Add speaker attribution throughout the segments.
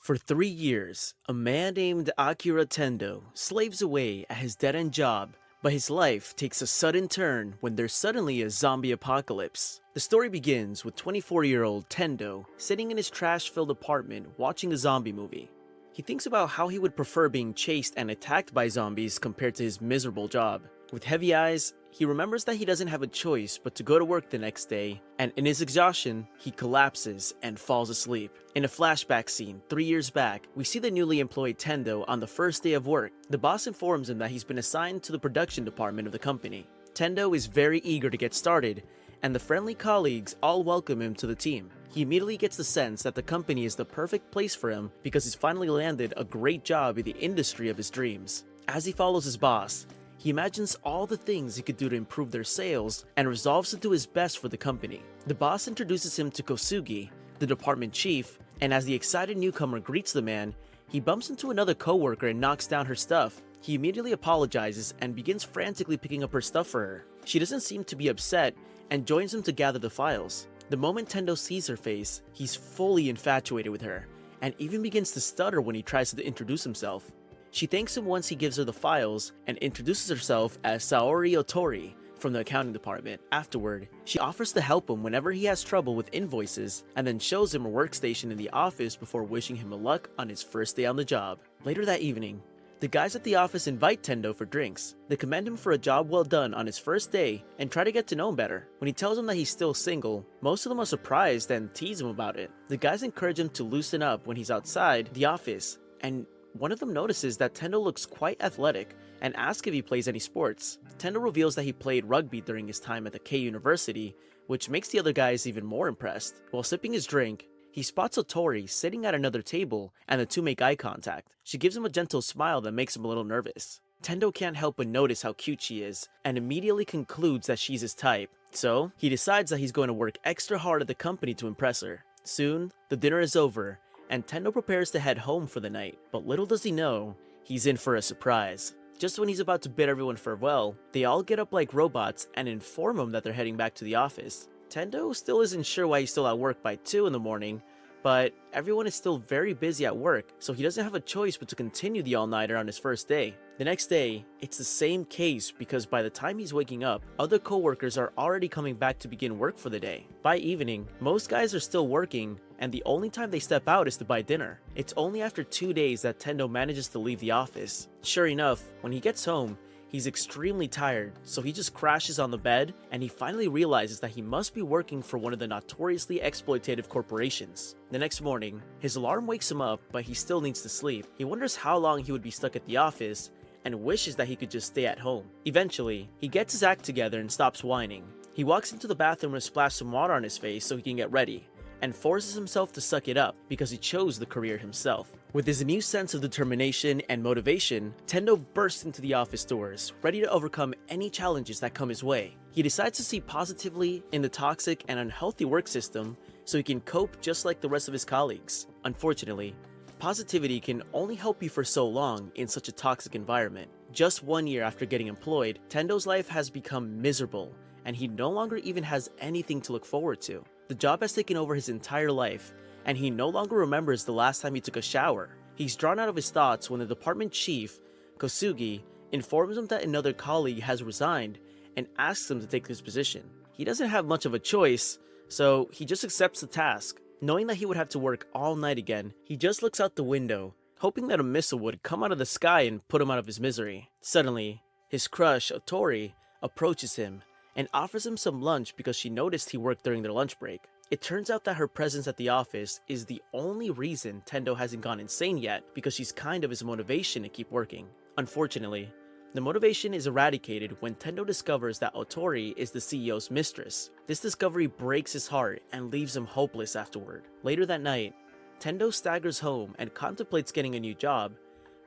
Speaker 1: For 3 years, a man named Akira Tendo slaves away at his dead-end job, but his life takes a sudden turn when there's suddenly a zombie apocalypse. The story begins with 24-year-old Tendo sitting in his trash-filled apartment watching a zombie movie. He thinks about how he would prefer being chased and attacked by zombies compared to his miserable job. With heavy eyes, he remembers that he doesn't have a choice but to go to work the next day, and in his exhaustion, he collapses and falls asleep. In a flashback scene 3 years back, we see the newly employed Tendo on the first day of work. The boss informs him that he's been assigned to the production department of the company. Tendo is very eager to get started, and the friendly colleagues all welcome him to the team. He immediately gets the sense that the company is the perfect place for him because he's finally landed a great job in the industry of his dreams. As he follows his boss, he imagines all the things he could do to improve their sales and resolves to do his best for the company. The boss introduces him to Kosugi, the department chief, and as the excited newcomer greets the man, he bumps into another coworker and knocks down her stuff. He immediately apologizes and begins frantically picking up her stuff for her. She doesn't seem to be upset and joins him to gather the files. The moment Tendo sees her face, he's fully infatuated with her and even begins to stutter when he tries to introduce himself. She thanks him once he gives her the files and introduces herself as Saori Otori from the accounting department. Afterward, she offers to help him whenever he has trouble with invoices and then shows him her workstation in the office before wishing him luck on his first day on the job. Later that evening, the guys at the office invite Tendo for drinks. They commend him for a job well done on his first day and try to get to know him better. When he tells them that he's still single, most of them are surprised and tease him about it. The guys encourage him to loosen up when he's outside the office, and one of them notices that Tendo looks quite athletic and asks if he plays any sports. Tendo reveals that he played rugby during his time at the K University, which makes the other guys even more impressed. While sipping his drink, he spots Otori sitting at another table and the two make eye contact. She gives him a gentle smile that makes him a little nervous. Tendo can't help but notice how cute she is and immediately concludes that she's his type. So, he decides that he's going to work extra hard at the company to impress her. Soon, the dinner is over, and Tendo prepares to head home for the night, but little does he know, he's in for a surprise. Just when he's about to bid everyone farewell, they all get up like robots and inform him that they're heading back to the office. Tendo still isn't sure why he's still at work by 2 in the morning, but everyone is still very busy at work, so he doesn't have a choice but to continue the all-nighter on his first day. The next day, it's the same case because by the time he's waking up, other coworkers are already coming back to begin work for the day. By evening, most guys are still working, and the only time they step out is to buy dinner. It's only after 2 days that Tendo manages to leave the office. Sure enough, when he gets home, he's extremely tired, so he just crashes on the bed, and he finally realizes that he must be working for one of the notoriously exploitative corporations. The next morning, his alarm wakes him up, but he still needs to sleep. He wonders how long he would be stuck at the office, and wishes that he could just stay at home. Eventually, he gets his act together and stops whining. He walks into the bathroom to splash some water on his face so he can get ready, and forces himself to suck it up because he chose the career himself. With his new sense of determination and motivation, Tendo bursts into the office doors, ready to overcome any challenges that come his way. He decides to see positively in the toxic and unhealthy work system so he can cope just like the rest of his colleagues. Unfortunately, positivity can only help you for so long in such a toxic environment. Just 1 year after getting employed, Tendo's life has become miserable, and he no longer even has anything to look forward to. The job has taken over his entire life, and he no longer remembers the last time he took a shower. He's drawn out of his thoughts when the department chief, Kosugi, informs him that another colleague has resigned and asks him to take his position. He doesn't have much of a choice, so he just accepts the task. Knowing that he would have to work all night again, he just looks out the window, hoping that a missile would come out of the sky and put him out of his misery. Suddenly, his crush, Otori, approaches him and offers him some lunch because she noticed he worked during their lunch break. It turns out that her presence at the office is the only reason Tendo hasn't gone insane yet, because she's kind of his motivation to keep working. Unfortunately, the motivation is eradicated when Tendo discovers that Otori is the CEO's mistress. This discovery breaks his heart and leaves him hopeless afterward. Later that night, Tendo staggers home and contemplates getting a new job,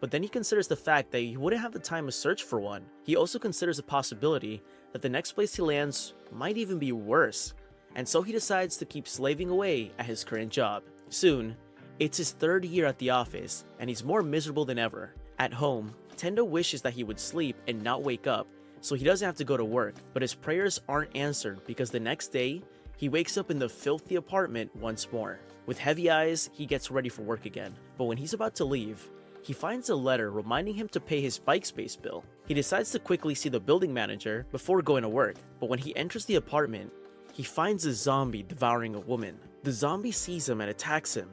Speaker 1: but then he considers the fact that he wouldn't have the time to search for one. He also considers the possibility that the next place he lands might even be worse, and so he decides to keep slaving away at his current job. Soon, it's his 3rd year at the office, and he's more miserable than ever. At home, Tendo wishes that he would sleep and not wake up, so he doesn't have to go to work, but his prayers aren't answered because the next day, He wakes up in the filthy apartment once more. With heavy eyes, he gets ready for work again, but when he's about to leave, he finds a letter reminding him to pay his bike space bill. He decides to quickly see the building manager before going to work, but when he enters the apartment, he finds a zombie devouring a woman. The zombie sees him and attacks him,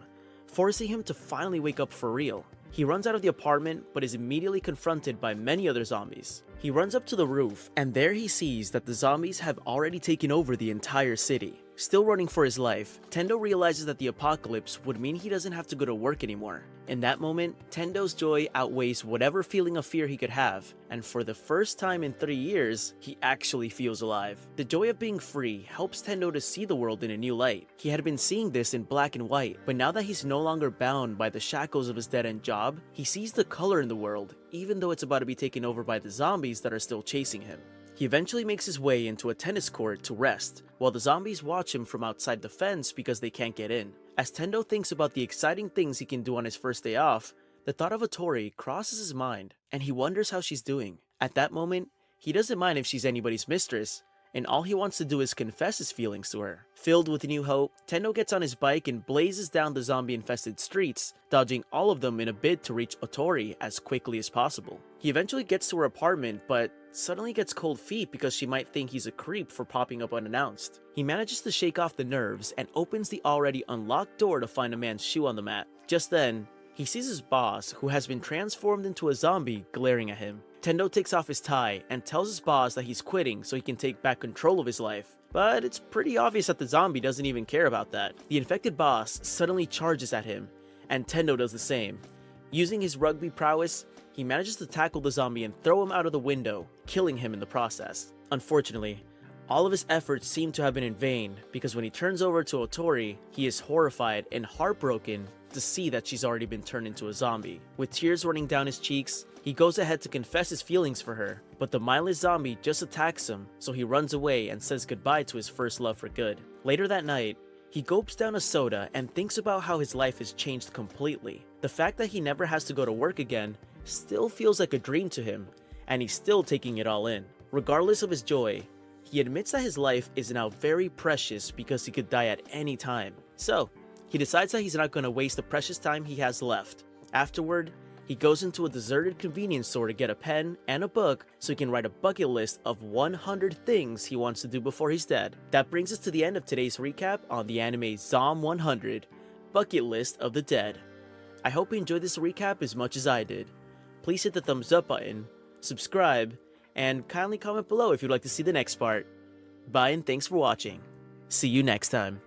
Speaker 1: forcing him to finally wake up for real. He runs out of the apartment, but is immediately confronted by many other zombies. He runs up to the roof, and there he sees that the zombies have already taken over the entire city. Still running for his life, Tendo realizes that the apocalypse would mean he doesn't have to go to work anymore. In that moment, Tendo's joy outweighs whatever feeling of fear he could have, and for the first time in 3 years, he actually feels alive. The joy of being free helps Tendo to see the world in a new light. He had been seeing this in black and white, but now that he's no longer bound by the shackles of his dead-end job, he sees the color in the world, even though it's about to be taken over by the zombies that are still chasing him. He eventually makes his way into a tennis court to rest, while the zombies watch him from outside the fence because they can't get in. As Tendo thinks about the exciting things he can do on his first day off, the thought of Otori crosses his mind, and he wonders how she's doing. At that moment, he doesn't mind if she's anybody's mistress, and all he wants to do is confess his feelings to her. Filled with new hope, Tendo gets on his bike and blazes down the zombie-infested streets, dodging all of them in a bid to reach Otori as quickly as possible. He eventually gets to her apartment, but suddenly gets cold feet because she might think he's a creep for popping up unannounced. He manages to shake off the nerves and opens the already unlocked door to find a man's shoe on the mat. Just then, he sees his boss, who has been transformed into a zombie, glaring at him. Tendo takes off his tie and tells his boss that he's quitting so he can take back control of his life. But it's pretty obvious that the zombie doesn't even care about that. The infected boss suddenly charges at him, and Tendo does the same. Using his rugby prowess, he manages to tackle the zombie and throw him out of the window, killing him in the process. Unfortunately, all of his efforts seem to have been in vain, because when he turns over to Otori, he is horrified and heartbroken to see that she's already been turned into a zombie. With tears running down his cheeks, he goes ahead to confess his feelings for her, but the mindless zombie just attacks him, so he runs away and says goodbye to his first love for good. Later that night, he gulps down a soda and thinks about how his life has changed completely. The fact that he never has to go to work again still feels like a dream to him, and he's still taking it all in. Regardless of his joy, he admits that his life is now very precious because he could die at any time. So, he decides that he's not going to waste the precious time he has left. Afterward, he goes into a deserted convenience store to get a pen and a book so he can write a bucket list of 100 things he wants to do before he's dead. That brings us to the end of today's recap on the anime Zom 100, Bucket List of the Dead. I hope you enjoyed this recap as much as I did. Please hit the thumbs up button, subscribe, and kindly comment below if you'd like to see the next part. Bye and thanks for watching. See you next time.